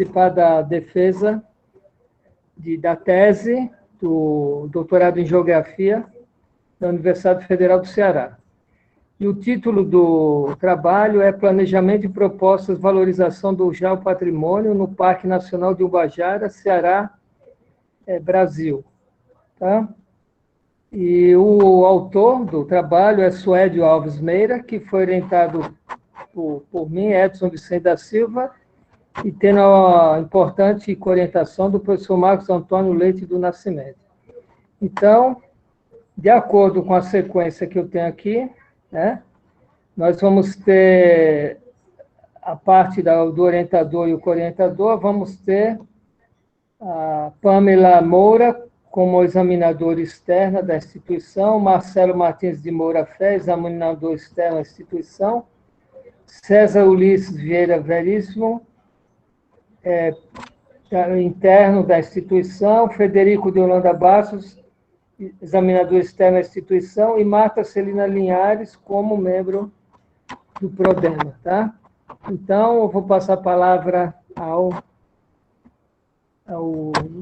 participar da defesa da tese do doutorado em Geografia da Universidade Federal do Ceará. E o título do trabalho é Planejamento e Propostas de Valorização do Geopatrimônio no Parque Nacional de Ubajara, Ceará, Brasil. Tá? E o autor do trabalho é Suédio Alves Meira, que foi orientado por mim, Edson Vicente da Silva, e tendo a importante orientação do professor Marcos Antônio Leite do Nascimento. Então, de acordo com a sequência que eu tenho aqui, né, nós vamos ter a parte do orientador e o co-orientador, vamos ter a Pamela Moura como examinadora externa da instituição, Marcelo Martins de Moura Fé, examinador externo da instituição, César Ulisses Vieira Veríssimo, interno da instituição, Frederico de Holanda Bastos, examinador externo da instituição, e Marta Celina Linhares como membro do PRODEMA. Tá? Então, eu vou passar a palavra ao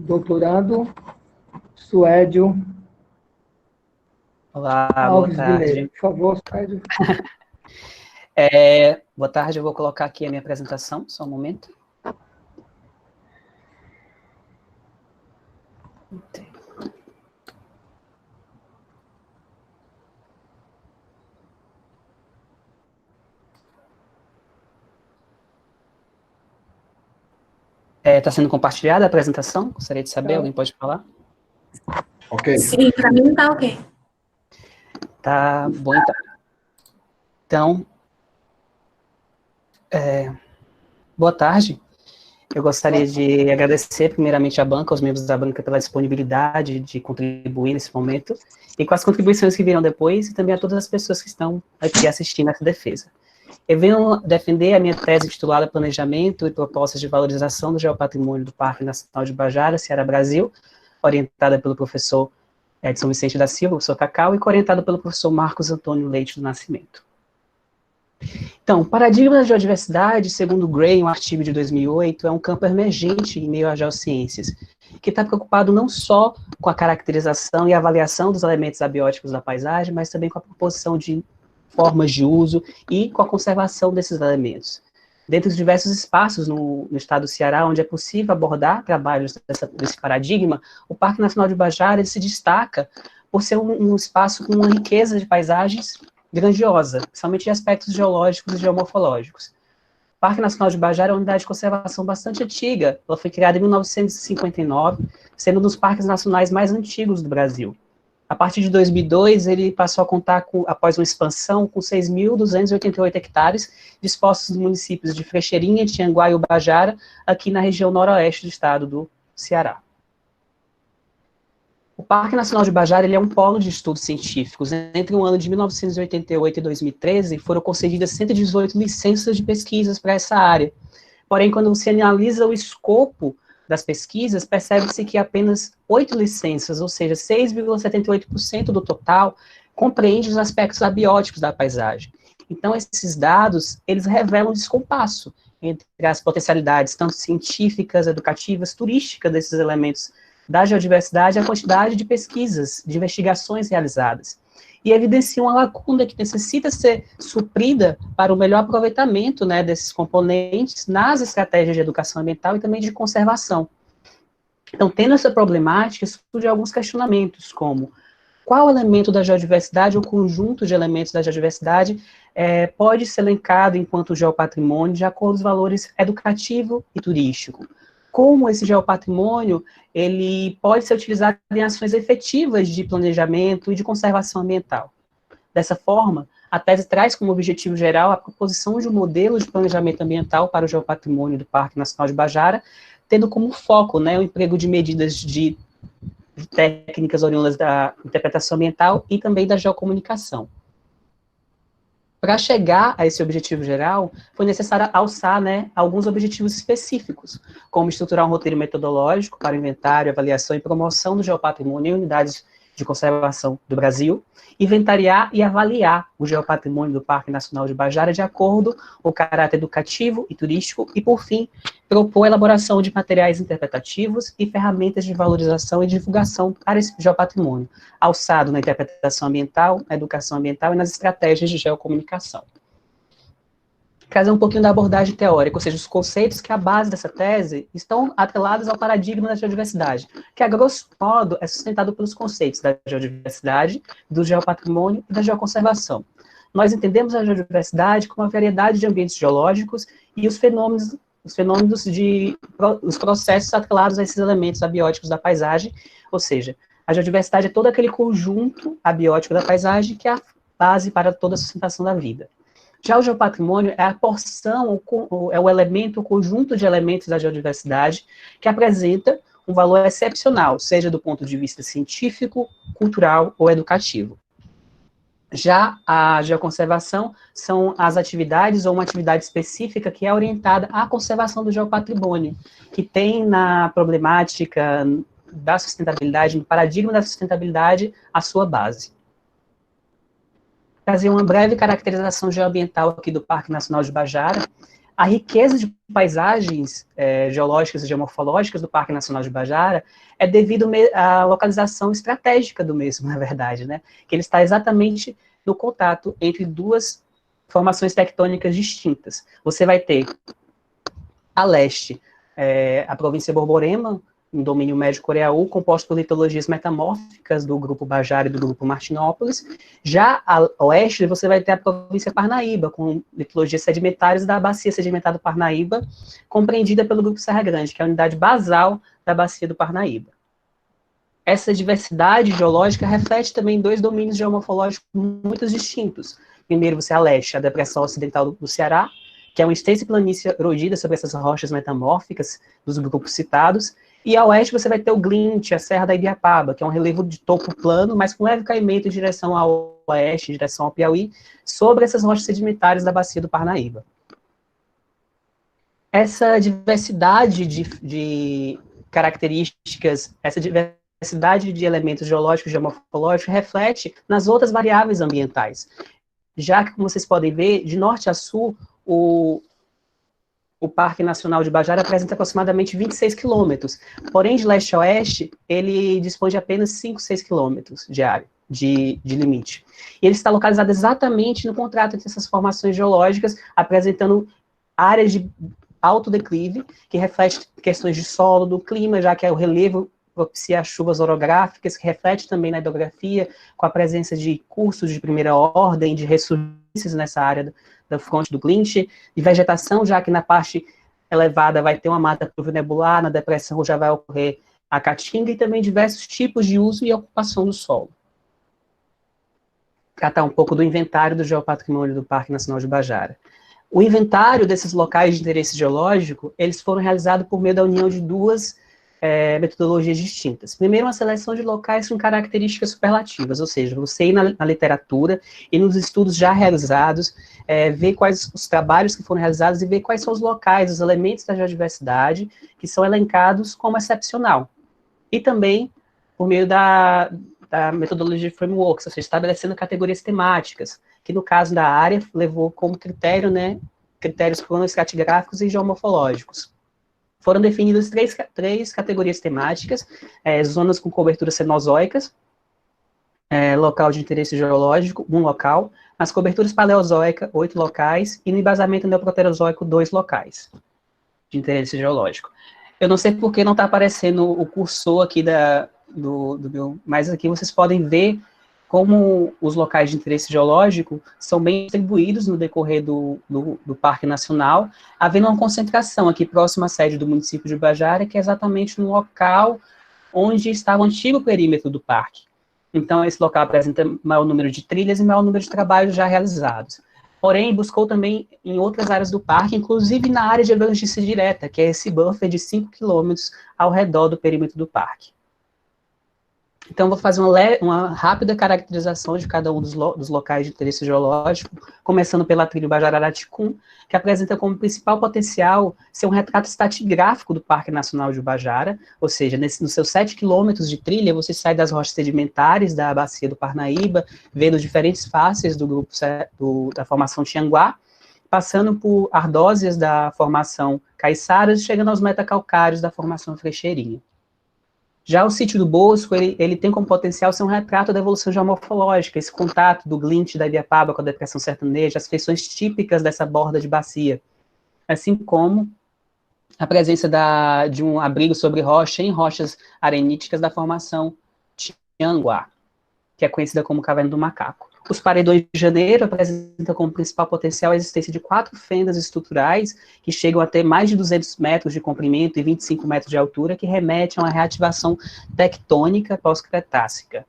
doutorando Suédio Alves boa tarde. Mineiro. Por favor, Suédio. Boa tarde, eu vou colocar aqui a minha apresentação, só um momento. Está sendo compartilhada a apresentação? Gostaria de saber, alguém pode falar? Ok. Sim, para mim está ok. Tá bom, então. Então, boa tarde. Eu gostaria de agradecer primeiramente à banca, aos membros da banca pela disponibilidade de contribuir nesse momento, e com as contribuições que virão depois, e também a todas as pessoas que estão aqui assistindo essa defesa. Eu venho defender a minha tese intitulada Planejamento e Propostas de Valorização do Geopatrimônio do Parque Nacional de Ubajara, Ceará, Brasil, orientada pelo professor Edson Vicente da Silva, professor Cacau, e orientada pelo professor Marcos Antônio Leite do Nascimento. Então, o paradigma da geodiversidade, segundo Gray, um artigo de 2008, é um campo emergente em meio às geociências, que está preocupado não só com a caracterização e avaliação dos elementos abióticos da paisagem, mas também com a proposição de formas de uso e com a conservação desses elementos. Dentro de diversos espaços no estado do Ceará, onde é possível abordar trabalhos desse paradigma, o Parque Nacional de Ubajara se destaca por ser um espaço com uma riqueza de paisagens grandiosa, principalmente de aspectos geológicos e geomorfológicos. O Parque Nacional de Ubajara é uma unidade de conservação bastante antiga. Ela foi criada em 1959, sendo um dos parques nacionais mais antigos do Brasil. A partir de 2002, ele passou a contar, após uma expansão, com 6.288 hectares, dispostos nos municípios de Frecheirinha, Tianguá e Ubajara, aqui na região noroeste do estado do Ceará. O Parque Nacional de Ubajara ele é um polo de estudos científicos. Entre o ano de 1988 e 2013, foram concedidas 118 licenças de pesquisas para essa área. Porém, quando você analisa o escopo das pesquisas, percebe-se que apenas 8 licenças, ou seja, 6,78% do total, compreende os aspectos abióticos da paisagem. Então, esses dados, eles revelam um descompasso entre as potencialidades, tanto científicas, educativas, turísticas desses elementos da geodiversidade e a quantidade de pesquisas, de investigações realizadas. E evidencia uma lacuna que necessita ser suprida para o melhor aproveitamento, né, desses componentes nas estratégias de educação ambiental e também de conservação. Então, tendo essa problemática, surgem alguns questionamentos, como qual elemento da geodiversidade ou conjunto de elementos da geodiversidade pode ser elencado enquanto geopatrimônio de acordo com os valores educativo e turístico. Como esse geopatrimônio ele pode ser utilizado em ações efetivas de planejamento e de conservação ambiental. Dessa forma, a tese traz como objetivo geral a proposição de um modelo de planejamento ambiental para o geopatrimônio do Parque Nacional de Ubajara, tendo como foco, né, o emprego de medidas de técnicas oriundas da interpretação ambiental e também da geocomunicação. Para chegar a esse objetivo geral, foi necessário alçar, né, alguns objetivos específicos, como estruturar um roteiro metodológico para o inventário, avaliação e promoção do geopatrimônio em unidades de Conservação do Brasil, inventariar e avaliar o geopatrimônio do Parque Nacional de Bajara de acordo com o caráter educativo e turístico e, por fim, propor a elaboração de materiais interpretativos e ferramentas de valorização e divulgação para esse geopatrimônio, alçado na interpretação ambiental, na educação ambiental e nas estratégias de geocomunicação. Trazer um pouquinho da abordagem teórica, ou seja, os conceitos que a base dessa tese estão atrelados ao paradigma da geodiversidade, que, a grosso modo, é sustentado pelos conceitos da geodiversidade, do geopatrimônio e da geoconservação. Nós entendemos a geodiversidade como a variedade de ambientes geológicos e os processos atrelados a esses elementos abióticos da paisagem, ou seja, a geodiversidade é todo aquele conjunto abiótico da paisagem que é a base para toda a sustentação da vida. Já o geopatrimônio é a porção, é o elemento, o conjunto de elementos da geodiversidade que apresenta um valor excepcional, seja do ponto de vista científico, cultural ou educativo. Já a geoconservação são as atividades ou uma atividade específica que é orientada à conservação do geopatrimônio, que tem na problemática da sustentabilidade, no paradigma da sustentabilidade, a sua base. Trazer uma breve caracterização geoambiental aqui do Parque Nacional de Bajara. A riqueza de paisagens geológicas e geomorfológicas do Parque Nacional de Bajara é devido à localização estratégica do mesmo, na verdade, né? Que ele está exatamente no contato entre duas formações tectônicas distintas. Você vai ter, a leste, a província Borborema, um domínio médio coreaú, composto por litologias metamórficas do grupo Bajara e do grupo Martinópolis. Já a oeste, você vai ter a província Parnaíba, com litologias sedimentares da bacia sedimentar do Parnaíba, compreendida pelo grupo Serra Grande, que é a unidade basal da bacia do Parnaíba. Essa diversidade geológica reflete também dois domínios geomorfológicos muito distintos. Primeiro, você a leste, a depressão ocidental do Ceará, que é uma extensa planície erodida sobre essas rochas metamórficas dos grupos citados, e a oeste você vai ter o Glint, a Serra da Ibiapaba, que é um relevo de topo plano, mas com leve caimento em direção ao oeste, em direção ao Piauí, sobre essas rochas sedimentares da bacia do Parnaíba. Essa diversidade de características, essa diversidade de elementos geológicos e geomorfológicos reflete nas outras variáveis ambientais. Já que, como vocês podem ver, de norte a sul, o Parque Nacional de Bajara apresenta aproximadamente 26 quilômetros, porém, de leste a oeste, ele dispõe de apenas 5, 6 quilômetros de área, de limite. E ele está localizado exatamente no contrato entre essas formações geológicas, apresentando áreas de alto declive, que reflete questões de solo, do clima, já que é o relevo propicia chuvas orográficas, que reflete também na hidrografia, com a presença de cursos de primeira ordem, de ressurgências nessa área da fronte do Glint, de vegetação, já que na parte elevada vai ter uma mata pluvionebular, na depressão já vai ocorrer a caatinga, e também diversos tipos de uso e ocupação do solo. Tratar um pouco do inventário do geopatrimônio do Parque Nacional de Bajara. O inventário desses locais de interesse geológico, eles foram realizados por meio da união de duas metodologias distintas. Primeiro, uma seleção de locais com características superlativas, ou seja, você ir na literatura e nos estudos já realizados, ver quais os trabalhos que foram realizados e ver quais são os locais, os elementos da geodiversidade que são elencados como excepcional. E também por meio da metodologia de frameworks, ou seja, estabelecendo categorias temáticas, que no caso da área levou como critério, né, critérios cronoestratigráficos e geomorfológicos. Foram definidas três categorias temáticas, zonas com coberturas cenozoicas, local de interesse geológico, 1 local, nas coberturas paleozoicas, 8 locais, e no embasamento neoproterozoico, 2 locais de interesse geológico. Eu não sei por que não está aparecendo o cursor aqui do meu, mas aqui vocês podem ver como os locais de interesse geológico são bem distribuídos no decorrer do Parque Nacional, havendo uma concentração aqui próxima à sede do município de Bajara, que é exatamente no local onde estava o antigo perímetro do parque. Então, esse local apresenta maior número de trilhas e maior número de trabalhos já realizados. Porém, buscou também em outras áreas do parque, inclusive na área de emergência direta, que é esse buffer de 5 quilômetros ao redor do perímetro do parque. Então, vou fazer uma rápida caracterização de cada um dos locais de interesse geológico, começando pela trilha Ubajara-Araticum, que apresenta como principal potencial ser um retrato estratigráfico do Parque Nacional de Ubajara, ou seja, nos seus 7 quilômetros de trilha, você sai das rochas sedimentares da bacia do Parnaíba, vendo diferentes faces do grupo da formação Tianguá, passando por ardósias da formação Caiçaras, chegando aos metacalcários da formação Frecheirinha. Já o sítio do Bosco, ele tem como potencial ser um retrato da evolução geomorfológica, esse contato do glint da Ibiapaba com a depressão sertaneja, as feições típicas dessa borda de bacia, assim como a presença de um abrigo sobre rocha em rochas areníticas da formação Tianguá, que é conhecida como Caverna do Macaco. Os paredões de Janeiro apresentam como principal potencial a existência de 4 fendas estruturais que chegam a ter mais de 200 metros de comprimento e 25 metros de altura, que remetem a uma reativação tectônica pós-cretácica.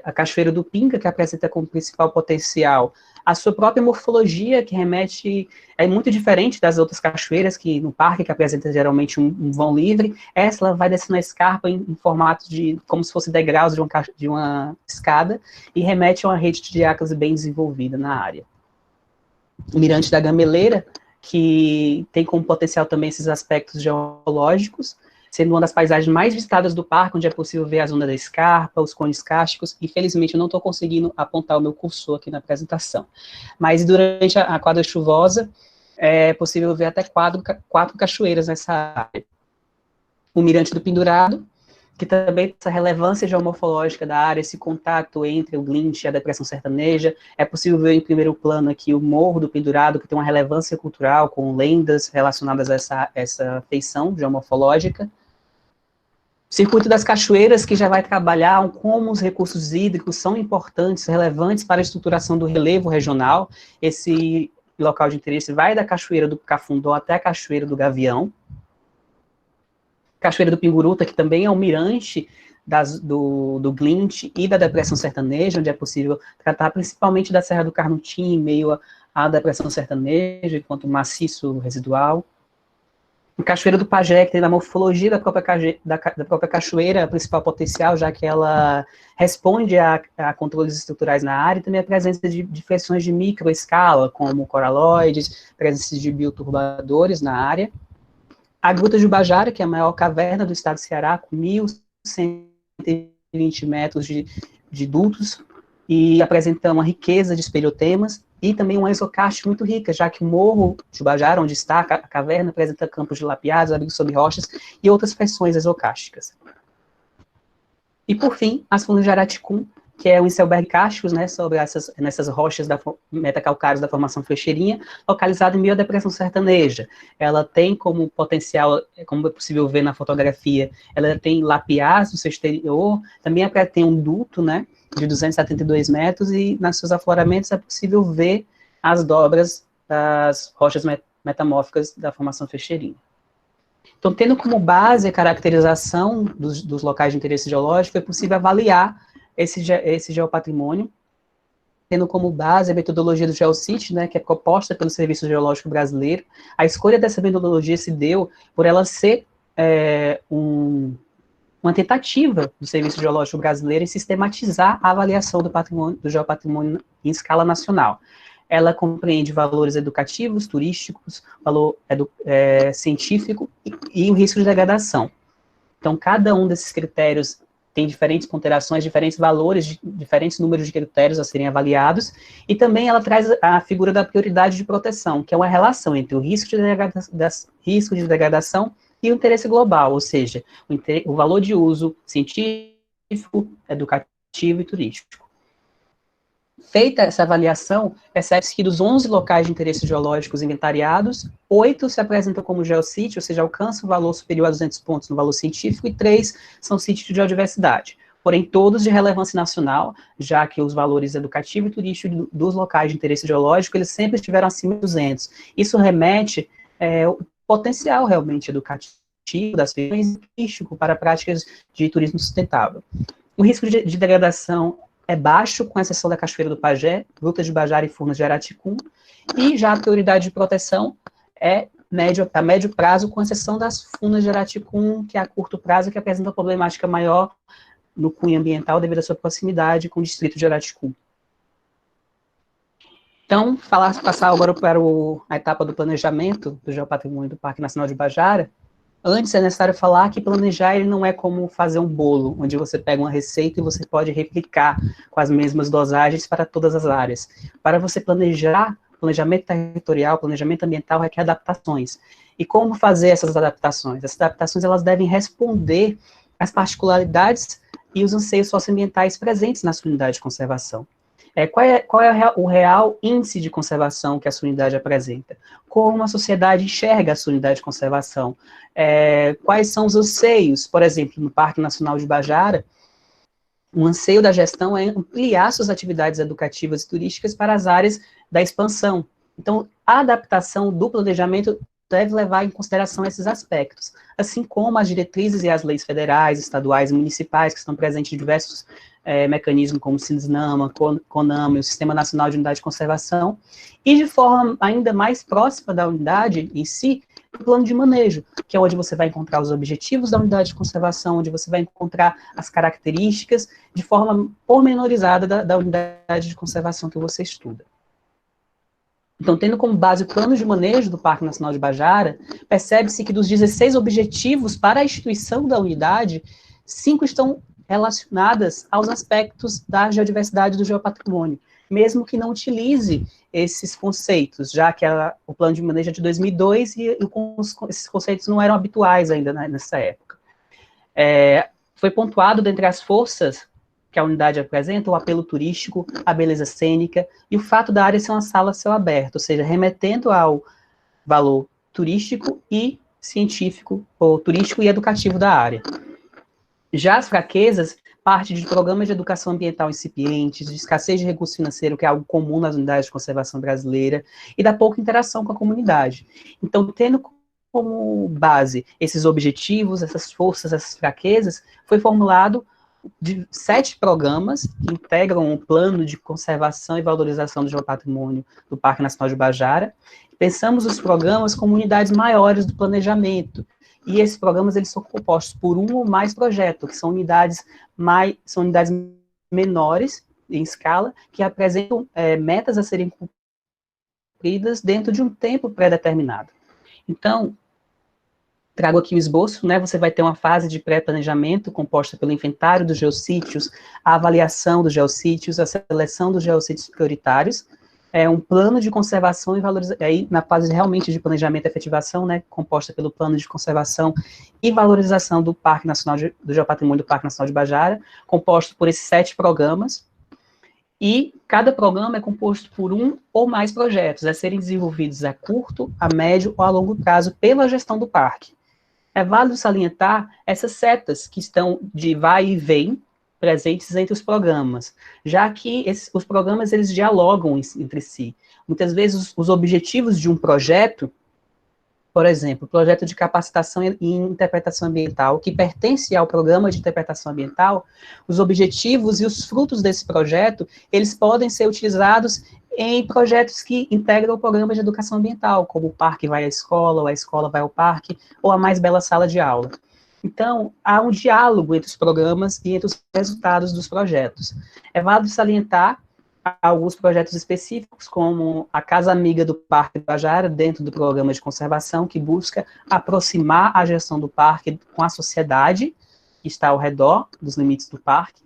A Cachoeira do Pinga, que apresenta como principal potencial a sua própria morfologia, que remete, é muito diferente das outras cachoeiras, que no parque, que apresenta geralmente um vão livre, essa ela vai descendo a escarpa em formato de, como se fosse degraus de uma escada, e remete a uma rede de diáconos bem desenvolvida na área. O Mirante da Gameleira, que tem como potencial também esses aspectos geológicos, sendo uma das paisagens mais visitadas do parque, onde é possível ver a zona da escarpa, os cones cársticos. Infelizmente, eu não estou conseguindo apontar o meu cursor aqui na apresentação. Mas durante a quadra chuvosa, é possível ver até 4 cachoeiras nessa área. O Mirante do Pendurado, que também tem essa relevância geomorfológica da área, esse contato entre o glint e a depressão sertaneja. É possível ver em primeiro plano aqui o Morro do Pendurado, que tem uma relevância cultural, com lendas relacionadas a essa feição geomorfológica. Circuito das Cachoeiras, que já vai trabalhar como os recursos hídricos são importantes, relevantes para a estruturação do relevo regional. Esse local de interesse vai da Cachoeira do Cafundó até a Cachoeira do Gavião. Cachoeira do Pinguruta, que também é um mirante do glint e da depressão sertaneja, onde é possível tratar principalmente da Serra do Carnutim, em meio à depressão sertaneja, enquanto maciço residual. Cachoeira do Pajé, que tem a morfologia da própria cachoeira, a principal potencial, já que ela responde a controles estruturais na área, e também a presença de feições de microescala, como coraloides, presença de bioturbadores na área. A Gruta de Ubajara, que é a maior caverna do estado do Ceará, com 1.120 metros de dutos, e apresenta uma riqueza de espeleotemas, e também uma exocarte muito rica, já que o Morro de Ubajara, onde está a caverna, apresenta campos de lapiados, abrigos sobre rochas e outras feições exocársticas. E, por fim, as Furnas de Araticum, que é o Inselberg cársticos, né, sobre nessas rochas metacalcárias da formação Frecheirinha, localizada em meio à depressão sertaneja. Ela tem como potencial, como é possível ver na fotografia, ela tem lapiás no seu exterior, também tem um duto, né, de 272 metros, e nos seus afloramentos é possível ver as dobras das rochas metamórficas da formação Frecheirinha. Então, tendo como base a caracterização dos locais de interesse geológico, é possível avaliar esse geopatrimônio, tendo como base a metodologia do GeoCity, né, que é proposta pelo Serviço Geológico Brasileiro. A escolha dessa metodologia se deu por ela ser uma tentativa do Serviço Geológico Brasileiro em sistematizar a avaliação do geopatrimônio em escala nacional. Ela compreende valores educativos, turísticos, valor científico e o risco de degradação. Então, cada um desses critérios tem diferentes ponderações, diferentes valores, diferentes números de critérios a serem avaliados, e também ela traz a figura da prioridade de proteção, que é uma relação entre o risco de degradação e o interesse global, ou seja, o valor de uso científico, educativo e turístico. Feita essa avaliação, percebe-se que dos 11 locais de interesse geológicos inventariados, 8 se apresentam como geossítio, ou seja, alcançam o valor superior a 200 pontos no valor científico, e 3 são sítios de geodiversidade. Porém, todos de relevância nacional, já que os valores educativo e turístico dos locais de interesse geológico, eles sempre estiveram acima de 200. Isso remete ao potencial realmente educativo das feições turístico para práticas de turismo sustentável. O risco de degradação é baixo, com exceção da Cachoeira do Pajé, Gruta de Ubajara e Furnas de Araticum, e já a prioridade de proteção é a médio prazo, com exceção das Furnas de Araticum, que é a curto prazo, que apresenta uma problemática maior no cunho ambiental devido à sua proximidade com o distrito de Araticu. Então, passar agora para a etapa do planejamento do Geopatrimônio do Parque Nacional de Ubajara. Antes é necessário falar que planejar ele não é como fazer um bolo, onde você pega uma receita e você pode replicar com as mesmas dosagens para todas as áreas. Para você planejar, planejamento territorial, planejamento ambiental requer adaptações. E como fazer essas adaptações? Essas adaptações elas devem responder às particularidades e os anseios socioambientais presentes na sua unidade de conservação. Qual é o real índice de conservação que a sua unidade apresenta? Como a sociedade enxerga a sua unidade de conservação? Quais são os anseios? Por exemplo, no Parque Nacional de Ubajara, o anseio da gestão é ampliar suas atividades educativas e turísticas para as áreas da expansão. Então, a adaptação do planejamento deve levar em consideração esses aspectos, assim como as diretrizes e as leis federais, estaduais e municipais que estão presentes em diversos mecanismos como o SINSNAMA, CONAMA, o Sistema Nacional de Unidade de Conservação, e de forma ainda mais próxima da unidade em si, o plano de manejo, que é onde você vai encontrar os objetivos da unidade de conservação, onde você vai encontrar as características de forma pormenorizada da unidade de conservação que você estuda. Então, tendo como base o plano de manejo do Parque Nacional de Ubajara, percebe-se que dos 16 objetivos para a instituição da unidade, 5 estão relacionadas aos aspectos da geodiversidade do geopatrimônio, mesmo que não utilize esses conceitos, já que o plano de manejo é de 2002 e esses conceitos não eram habituais ainda nessa época. Foi pontuado dentre as forças que a unidade apresenta o apelo turístico, a beleza cênica e o fato da área ser uma sala a céu aberto, ou seja, remetendo ao valor turístico e científico, ou turístico e educativo da área. Já as fraquezas parte de programas de educação ambiental incipientes, de escassez de recurso financeiro, que é algo comum nas unidades de conservação brasileira, e da pouca interação com a comunidade. Então, tendo como base esses objetivos, essas forças, essas fraquezas, foi formulado de 7 programas que integram um plano de conservação e valorização do geopatrimônio do Parque Nacional de Ubajara. Pensamos os programas como unidades maiores do planejamento, e esses programas eles são compostos por um ou mais projetos, que são unidades menores em escala, que apresentam metas a serem cumpridas dentro de um tempo pré-determinado. Então, trago aqui o esboço, né? Você vai ter uma fase de pré-planejamento composta pelo inventário dos geossítios, a avaliação dos geossítios, a seleção dos geossítios prioritários, um plano de conservação e valorização, aí na fase realmente de planejamento e efetivação, né, composta pelo plano de conservação e valorização do Parque Nacional do Geopatrimônio do Parque Nacional de Ubajara, composto por esses 7 programas, e cada programa é composto por um ou mais projetos a serem desenvolvidos a curto, a médio ou a longo prazo pela gestão do parque. É válido salientar essas setas que estão de vai e vem, presentes entre os programas, já que os programas eles dialogam entre si. Muitas vezes os objetivos de um projeto, por exemplo, o projeto de capacitação e interpretação ambiental, que pertence ao programa de interpretação ambiental, os objetivos e os frutos desse projeto, eles podem ser utilizados em projetos que integram o programa de educação ambiental, como o parque vai à escola, ou a escola vai ao parque, ou a mais bela sala de aula. Então, há um diálogo entre os programas e entre os resultados dos projetos. É válido salientar alguns projetos específicos, como a Casa Amiga do Parque do Ubajara, dentro do programa de conservação, que busca aproximar a gestão do parque com a sociedade, que está ao redor dos limites do parque,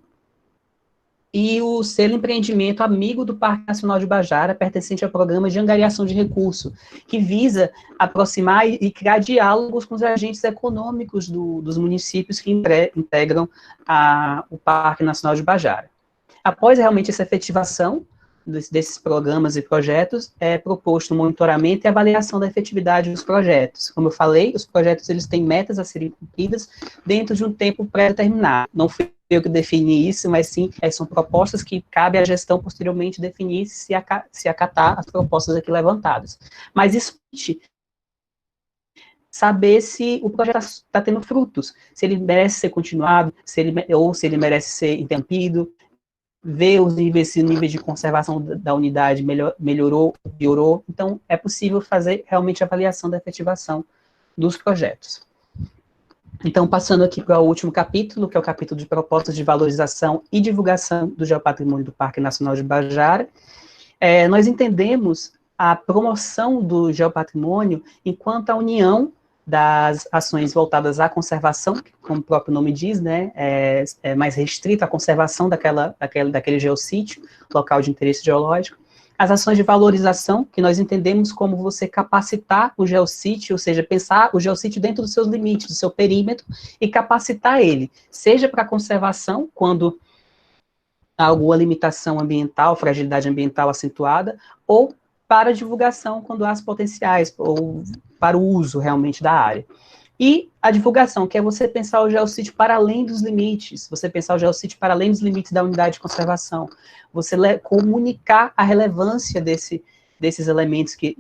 e o selo empreendimento amigo do Parque Nacional de Ubajara, pertencente ao programa de angariação de recurso, que visa aproximar e criar diálogos com os agentes econômicos dos municípios que integram o Parque Nacional de Ubajara. Após realmente essa efetivação desses programas e projetos, é proposto o monitoramento e avaliação da efetividade dos projetos. Como eu falei, os projetos eles têm metas a serem cumpridas dentro de um tempo pré-determinado. Não fui eu que defini isso, mas sim, são propostas que cabe à gestão posteriormente definir se acatar as propostas aqui levantadas. Mas isso saber se o projeto está tendo frutos, se ele merece ser continuado, ou se ele merece ser interrompido, ver se o nível de conservação da unidade melhorou, piorou. Então, é possível fazer realmente a avaliação da efetivação dos projetos. Então, passando aqui para o último capítulo, que é o capítulo de propostas de valorização e divulgação do geopatrimônio do Parque Nacional de Guajara, nós entendemos a promoção do geopatrimônio enquanto a união das ações voltadas à conservação, que, como o próprio nome diz, né, é mais restrita à conservação daquele geossítio, local de interesse geológico, as ações de valorização, que nós entendemos como você capacitar o geossítio, ou seja, pensar o geossítio dentro dos seus limites, do seu perímetro, e capacitar ele, seja para conservação, quando há alguma limitação ambiental, fragilidade ambiental acentuada, ou para divulgação, quando há as potenciais, ou para o uso realmente da área. E a divulgação, que é você pensar o geossítio para além dos limites, você pensar o geossítio para além dos limites da unidade de conservação, você comunicar a relevância desses elementos que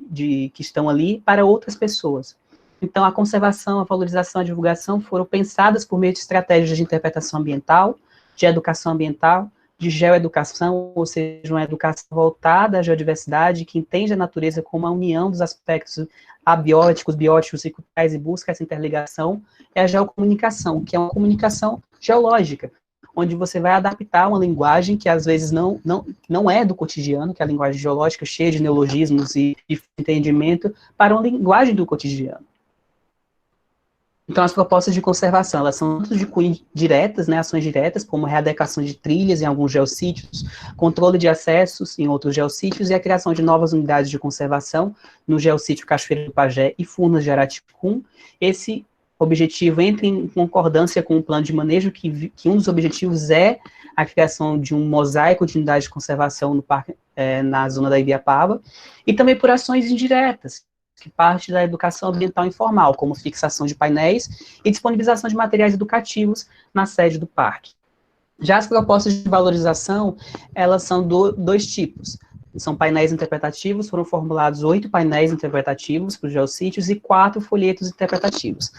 estão ali para outras pessoas. Então, a conservação, a valorização, a divulgação foram pensadas por meio de estratégias de interpretação ambiental, de educação ambiental, de geoeducação, ou seja, uma educação voltada à geodiversidade, que entende a natureza como a união dos aspectos abióticos, bióticos e culturais e busca essa interligação, é a geocomunicação, que é uma comunicação geológica, onde você vai adaptar uma linguagem que às vezes não é do cotidiano, que é a linguagem geológica, cheia de neologismos e de entendimento, para uma linguagem do cotidiano. Então, as propostas de conservação, elas são tanto de cunho diretas, né, ações diretas, como readequação de trilhas em alguns geossítios, controle de acessos em outros geossítios e a criação de novas unidades de conservação no geossítio Cachoeira do Pajé e Furnas de Araticum. Esse objetivo entra em concordância com o plano de manejo, que um dos objetivos é a criação de um mosaico de unidades de conservação no parque, na zona da Ibiapaba, e também por ações indiretas, que parte da educação ambiental informal, como fixação de painéis e disponibilização de materiais educativos na sede do parque. Já as propostas de valorização, elas são dois tipos. São painéis interpretativos, foram formulados 8 painéis interpretativos para os geossítios e 4 folhetos interpretativos.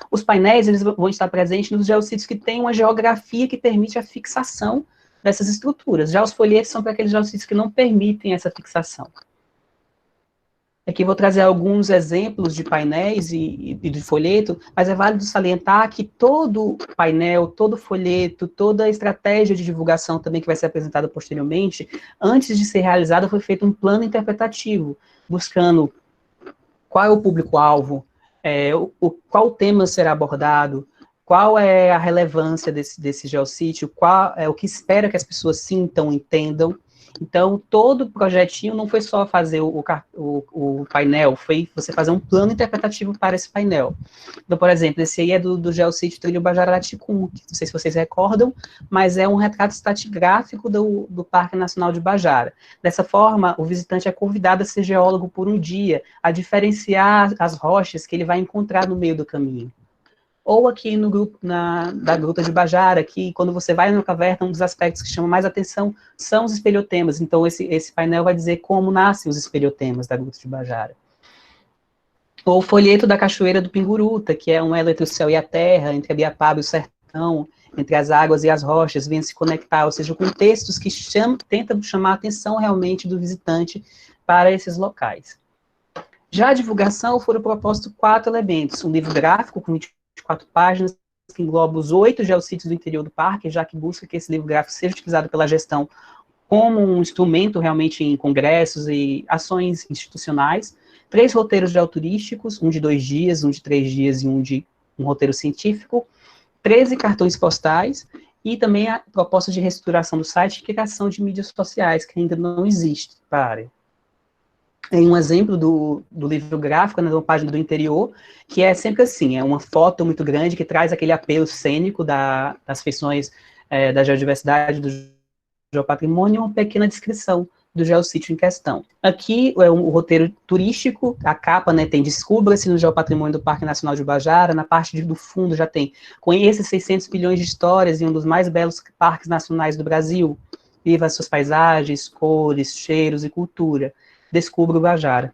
Os painéis, eles vão estar presentes nos geossítios que têm uma geografia que permite a fixação dessas estruturas. Já os folhetos são para aqueles geossítios que não permitem essa fixação. Aqui vou trazer alguns exemplos de painéis e de folheto, mas é válido salientar que todo painel, todo folheto, toda a estratégia de divulgação também que vai ser apresentada posteriormente, antes de ser realizada, foi feito um plano interpretativo, buscando qual é o público-alvo, qual tema será abordado, qual é a relevância desse geossítio, qual é o que espera que as pessoas sintam, entendam. Então, todo o projetinho não foi só fazer o painel, foi você fazer um plano interpretativo para esse painel. Então, por exemplo, esse aí é do geossítio Trilho Bajara-Araticum, que não sei se vocês recordam, mas é um retrato estratigráfico do Parque Nacional de Bajara. Dessa forma, o visitante é convidado a ser geólogo por um dia, a diferenciar as rochas que ele vai encontrar no meio do caminho. Ou aqui no grupo, da Gruta de Bajara, que quando você vai na caverna, um dos aspectos que chama mais atenção são os espelhotemas. Então, esse painel vai dizer como nascem os espelhotemas da Gruta de Bajara. Ou o folheto da Cachoeira do Pinguruta, que é um elo entre o céu e a terra, entre a Biapaba e o sertão, entre as águas e as rochas, vem se conectar, ou seja, com textos que tentam chamar a atenção realmente do visitante para esses locais. Já a divulgação foram propostos 4 elementos, um livro gráfico com 24 páginas, que engloba os 8 geossítios do interior do parque, já que busca que esse livro gráfico seja utilizado pela gestão como um instrumento realmente em congressos e ações institucionais, 3 roteiros geoturísticos, um de 2 dias, um de 3 dias e um roteiro científico, 13 cartões postais e também a proposta de reestruturação do site e criação de mídias sociais, que ainda não existe para a área. Tem um exemplo do livro gráfico, na página do interior, que é sempre assim, é uma foto muito grande que traz aquele apelo cênico das feições da geodiversidade, do geopatrimônio, e uma pequena descrição do geossítio em questão. Aqui é o roteiro turístico, a capa, né, tem Descubra-se no Geopatrimônio do Parque Nacional de Bajara, na parte do fundo já tem Conheça 600 bilhões de histórias e um dos mais belos parques nacionais do Brasil, viva as suas paisagens, cores, cheiros e cultura. Descubra o Bajara.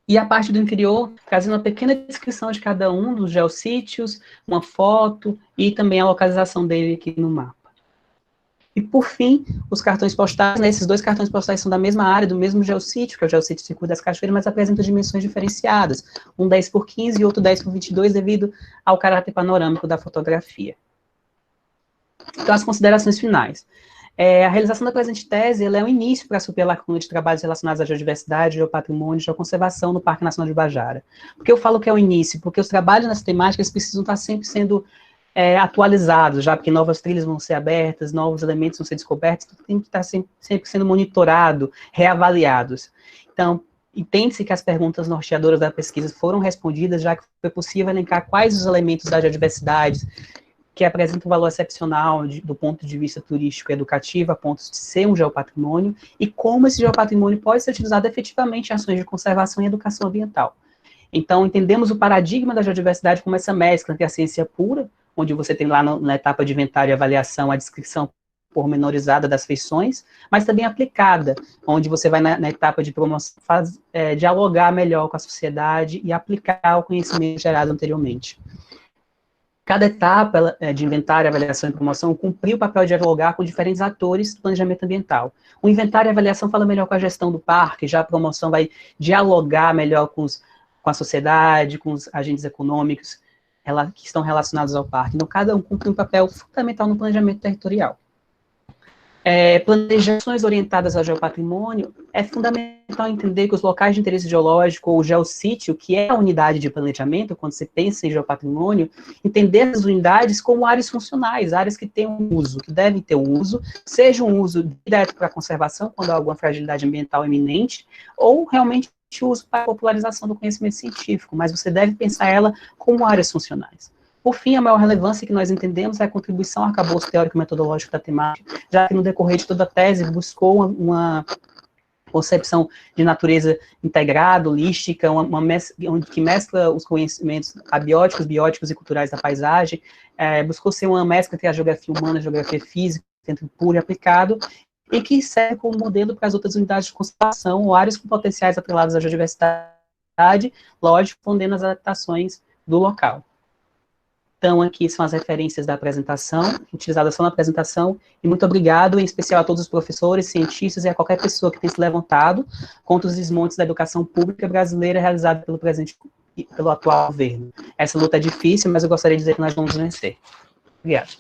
E a parte do interior, trazendo uma pequena descrição de cada um dos geossítios, uma foto e também a localização dele aqui no mapa. E, por fim, os cartões postais, né, esses 2 cartões postais são da mesma área, do mesmo geossítio, que é o geossítio Circuito das Cachoeiras, mas apresentam dimensões diferenciadas, um 10x15 e outro 10x22, devido ao caráter panorâmico da fotografia. Então, as considerações finais. A realização da presente tese ela é um início para suprir a lacuna de trabalhos relacionados à geodiversidade, ao patrimônio e à conservação no Parque Nacional de Guajara. Por que eu falo que é um início? Porque os trabalhos nessa temática precisam estar sempre sendo atualizados, já porque novas trilhas vão ser abertas, novos elementos vão ser descobertos, tudo tem que estar sempre sendo monitorado, reavaliados. Então, entende-se que as perguntas norteadoras da pesquisa foram respondidas, já que foi possível elencar quais os elementos da geodiversidade que apresentam um valor excepcional do ponto de vista turístico e educativo, a ponto de ser um geopatrimônio, e como esse geopatrimônio pode ser utilizado efetivamente em ações de conservação e educação ambiental. Então, entendemos o paradigma da geodiversidade como essa mescla entre a ciência pura, onde você tem lá na etapa de inventário e avaliação a descrição pormenorizada das feições, mas também aplicada, onde você vai na etapa de promoção, dialogar melhor com a sociedade e aplicar o conhecimento gerado anteriormente. Cada etapa de inventário, avaliação e promoção cumpriu o papel de dialogar com diferentes atores do planejamento ambiental. O inventário e avaliação fala melhor com a gestão do parque, já a promoção vai dialogar melhor com a sociedade, com os agentes econômicos que estão relacionados ao parque. Então, cada um cumpre um papel fundamental no planejamento territorial. Planejações orientadas ao geopatrimônio, é fundamental entender que os locais de interesse geológico, ou o geossítio, que é a unidade de planejamento, quando você pensa em geopatrimônio, entender as unidades como áreas funcionais, áreas que têm um uso, que devem ter um uso, seja um uso direto para a conservação, quando há alguma fragilidade ambiental iminente, ou realmente uso para a popularização do conhecimento científico, mas você deve pensar ela como áreas funcionais. Por fim, a maior relevância que nós entendemos é a contribuição ao arcabouço teórico-metodológico da temática, já que no decorrer de toda a tese buscou uma concepção de natureza integrada, holística, que mescla os conhecimentos abióticos, bióticos e culturais da paisagem, buscou ser uma mescla entre a geografia humana e a geografia física, entre puro e aplicado, e que serve como modelo para as outras unidades de conservação ou áreas com potenciais atrelados à geodiversidade, lógico, respondendo às adaptações do local. Então, aqui são as referências da apresentação, utilizadas só na apresentação, e muito obrigado, em especial a todos os professores, cientistas e a qualquer pessoa que tenha se levantado contra os desmontes da educação pública brasileira realizada pelo atual governo. Essa luta é difícil, mas eu gostaria de dizer que nós vamos vencer. Obrigado.